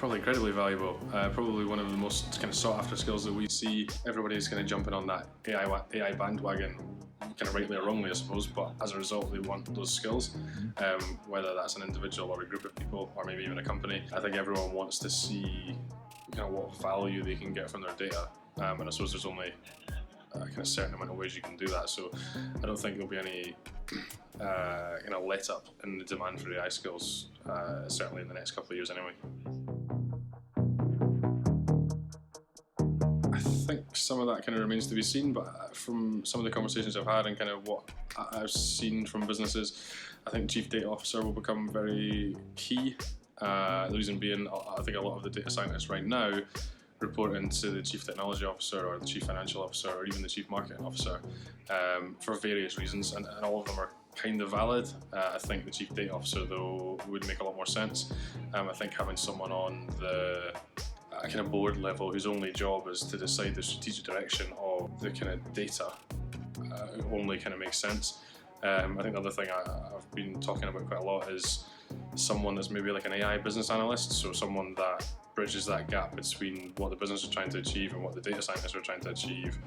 Probably incredibly valuable. Probably one of the most kind of sought after skills that we see. Everybody's kind of jumping on that AI bandwagon, kind of rightly or wrongly, I suppose, but as a result, they want those skills, whether that's an individual or a group of people or maybe even a company. I think everyone wants to see kind of what value they can get from their data, and I suppose there's only a kind of certain amount of ways you can do that, so I don't think there'll be any kind of let up in the demand for AI skills, certainly in the next couple of years anyway. I think some of that kind of remains to be seen, but from some of the conversations I've had and kind of what I've seen from businesses, I think Chief Data Officer will become very key. The reason being, I think a lot of the data scientists right now report into the Chief Technology Officer or the Chief Financial Officer or even the Chief Marketing Officer for various reasons, and all of them are kind of valid. I think the Chief Data Officer, though, would make a lot more sense. I think having someone on the kind of board level whose only job is to decide the strategic direction of the kind of data only kind of makes sense. I think the other thing I've been talking about quite a lot is someone that's maybe like an AI business analyst, so someone that bridges that gap between what the business is trying to achieve and what the data scientists are trying to achieve,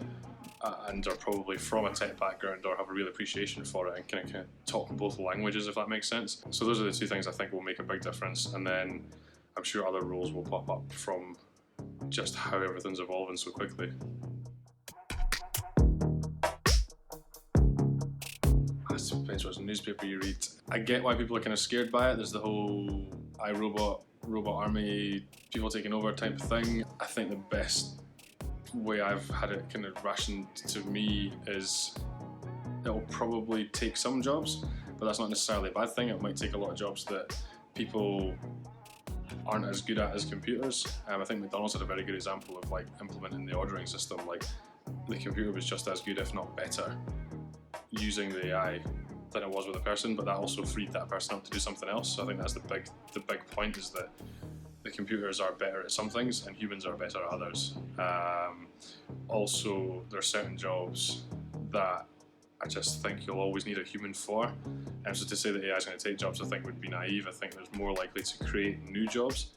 and are probably from a tech background or have a real appreciation for it and can kind of talk both languages, if that makes sense. So those are the two things I think will make a big difference, and then I'm sure other roles will pop up from just how everything's evolving so quickly. It depends what newspaper you read. I get why people are kind of scared by it. There's the whole iRobot, robot army, people taking over type of thing. I think the best way I've had it kind of rationed to me is it'll probably take some jobs, but that's not necessarily a bad thing. It might take a lot of jobs that people aren't as good at as computers. I think McDonald's had a very good example of like implementing the ordering system. Like the computer was just as good, if not better, using the AI than it was with a person, but that also freed that person up to do something else. So I think that's the big point, is that the computers are better at some things and humans are better at others. Also, there are certain jobs that I just think you'll always need a human for. And so to say that AI is going to take jobs, I think would be naive. I think there's more likely to create new jobs